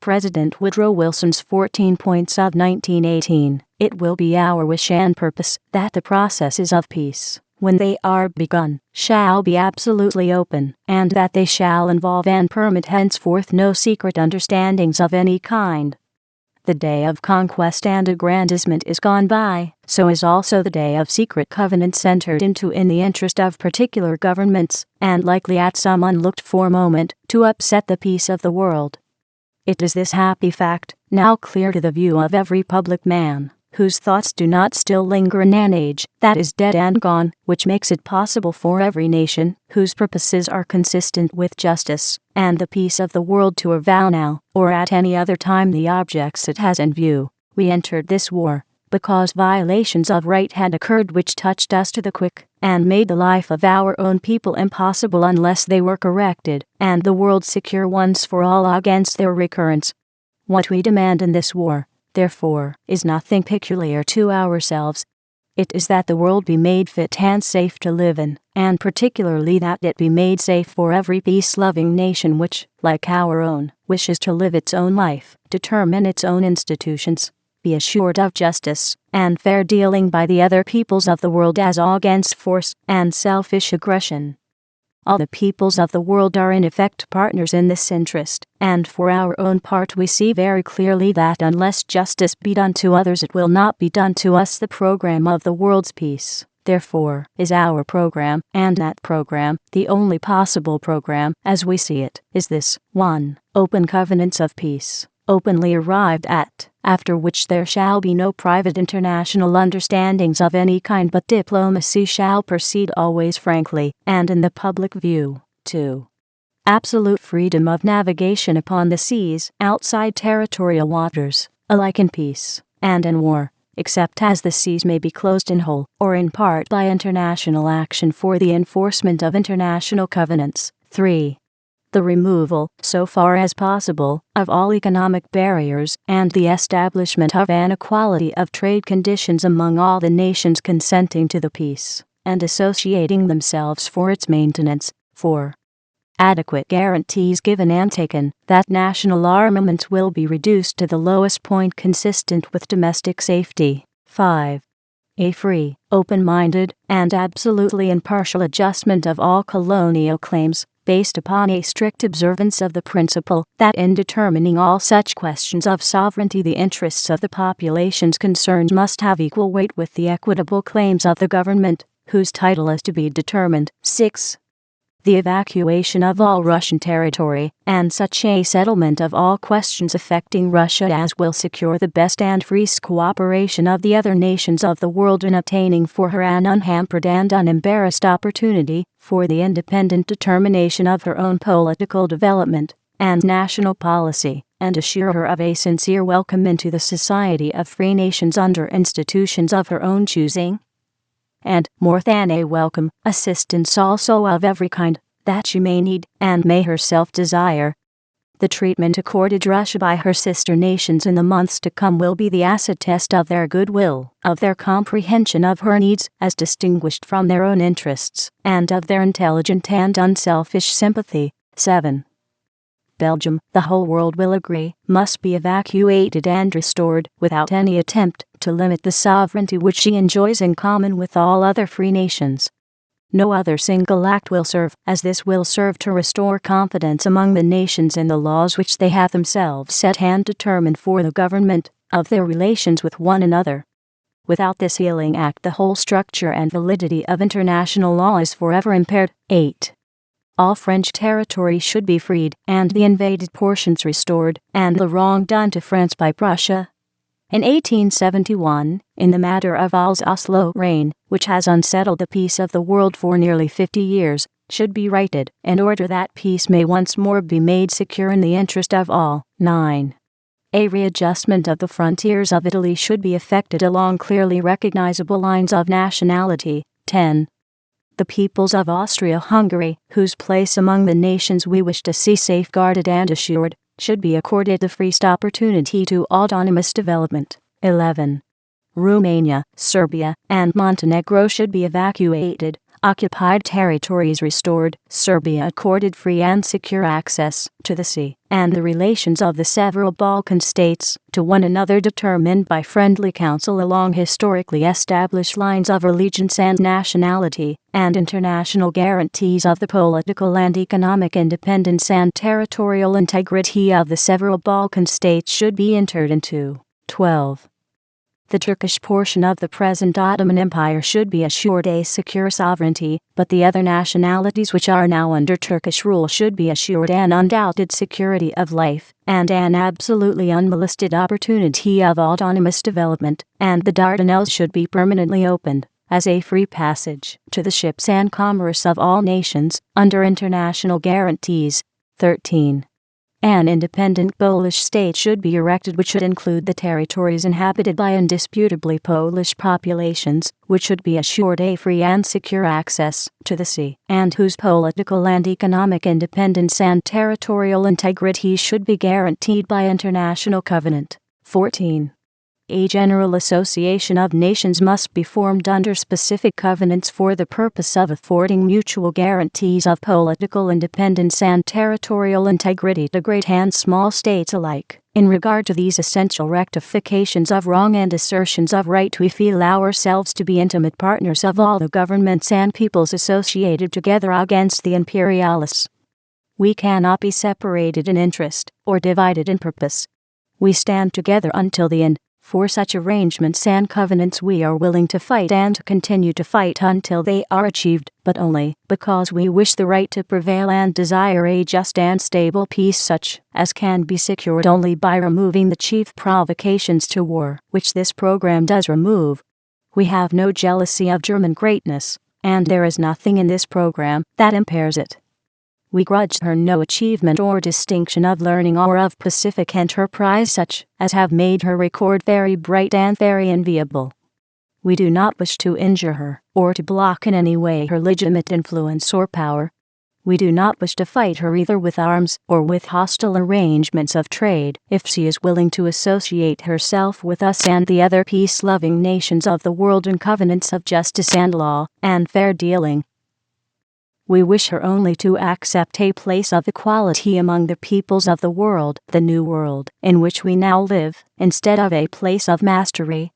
President Woodrow Wilson's 14 points of 1918. It will be our wish and purpose that the processes of peace, when they are begun, shall be absolutely open, and that they shall involve and permit henceforth no secret understandings of any kind. The day of conquest and aggrandizement is gone by, so is also the day of secret covenants entered into in the interest of particular governments, and likely at some unlooked-for moment to upset the peace of the world. It is this happy fact, now clear to the view of every public man, whose thoughts do not still linger in an age that is dead and gone, which makes it possible for every nation, whose purposes are consistent with justice and the peace of the world, to avow now, or at any other time, the objects it has in view. We entered this war because violations of right had occurred which touched us to the quick, and made the life of our own people impossible unless they were corrected, and the world secure once for all against their recurrence. What we demand in this war, therefore, is nothing peculiar to ourselves. It is that the world be made fit and safe to live in, and particularly that it be made safe for every peace-loving nation which, like our own, wishes to live its own life, determine its own institutions, be assured of justice and fair dealing by the other peoples of the world as against force and selfish aggression. All the peoples of the world are in effect partners in this interest, and for our own part we see very clearly that unless justice be done to others it will not be done to us. The program of the world's peace, therefore, is our program, and that program, the only possible program, as we see it, is this: 1. Open covenants of peace, openly arrived at, after which there shall be no private international understandings of any kind, but diplomacy shall proceed always frankly and in the public view. 2. Absolute freedom of navigation upon the seas, outside territorial waters, alike in peace and in war, except as the seas may be closed in whole or in part by international action for the enforcement of international covenants. 3. The removal, so far as possible, of all economic barriers, and the establishment of an equality of trade conditions among all the nations consenting to the peace, and associating themselves for its maintenance. 4. Adequate guarantees given and taken that national armaments will be reduced to the lowest point consistent with domestic safety. 5. A free, open-minded, and absolutely impartial adjustment of all colonial claims, based upon a strict observance of the principle that in determining all such questions of sovereignty the interests of the populations concerned must have equal weight with the equitable claims of the government, whose title is to be determined. 6. The evacuation of all Russian territory, and such a settlement of all questions affecting Russia as will secure the best and freest cooperation of the other nations of the world in obtaining for her an unhampered and unembarrassed opportunity for the independent determination of her own political development and national policy, and assure her of a sincere welcome into the society of free nations under institutions of her own choosing. And, more than a welcome, assistance also of every kind, that she may need, and may herself desire. The treatment accorded Russia by her sister nations in the months to come will be the acid test of their goodwill, of their comprehension of her needs as distinguished from their own interests, and of their intelligent and unselfish sympathy. 7. Belgium, the whole world will agree, must be evacuated and restored, without any attempt to limit the sovereignty which she enjoys in common with all other free nations. No other single act will serve, as this will serve to restore confidence among the nations in the laws which they have themselves set and determined for the government of their relations with one another. Without this healing act the whole structure and validity of international law is forever impaired. 8. All French territory should be freed, and the invaded portions restored, and the wrong done to France by Prussia in 1871, in the matter of Alsace-Lorraine, which has unsettled the peace of the world for nearly 50 years, should be righted, in order that peace may once more be made secure in the interest of all. 9. A readjustment of the frontiers of Italy should be effected along clearly recognizable lines of nationality. 10. The peoples of Austria-Hungary, whose place among the nations we wish to see safeguarded and assured, should be accorded the freest opportunity to autonomous development. 11. Romania, Serbia, and Montenegro should be evacuated, occupied territories restored, Serbia accorded free and secure access to the sea, and the relations of the several Balkan states to one another determined by friendly counsel along historically established lines of allegiance and nationality, and international guarantees of the political and economic independence and territorial integrity of the several Balkan states should be entered into. 12. The Turkish portion of the present Ottoman Empire should be assured a secure sovereignty, but the other nationalities which are now under Turkish rule should be assured an undoubted security of life, and an absolutely unmolested opportunity of autonomous development, and the Dardanelles should be permanently opened as a free passage to the ships and commerce of all nations, under international guarantees. 13. An independent Polish state should be erected which should include the territories inhabited by indisputably Polish populations, which should be assured a free and secure access to the sea, and whose political and economic independence and territorial integrity should be guaranteed by international covenant. 14. A general association of nations must be formed under specific covenants for the purpose of affording mutual guarantees of political independence and territorial integrity to great and small states alike. In regard to these essential rectifications of wrong and assertions of right, we feel ourselves to be intimate partners of all the governments and peoples associated together against the imperialists. We cannot be separated in interest or divided in purpose. We stand together until the end. For such arrangements and covenants we are willing to fight and to continue to fight until they are achieved, but only because we wish the right to prevail and desire a just and stable peace such as can be secured only by removing the chief provocations to war, which this program does remove. We have no jealousy of German greatness, and there is nothing in this program that impairs it. We grudge her no achievement or distinction of learning or of pacific enterprise such as have made her record very bright and very enviable. We do not wish to injure her, or to block in any way her legitimate influence or power. We do not wish to fight her either with arms or with hostile arrangements of trade, if she is willing to associate herself with us and the other peace-loving nations of the world in covenants of justice and law and fair dealing. We wish her only to accept a place of equality among the peoples of the world, the new world, in which we now live, instead of a place of mastery,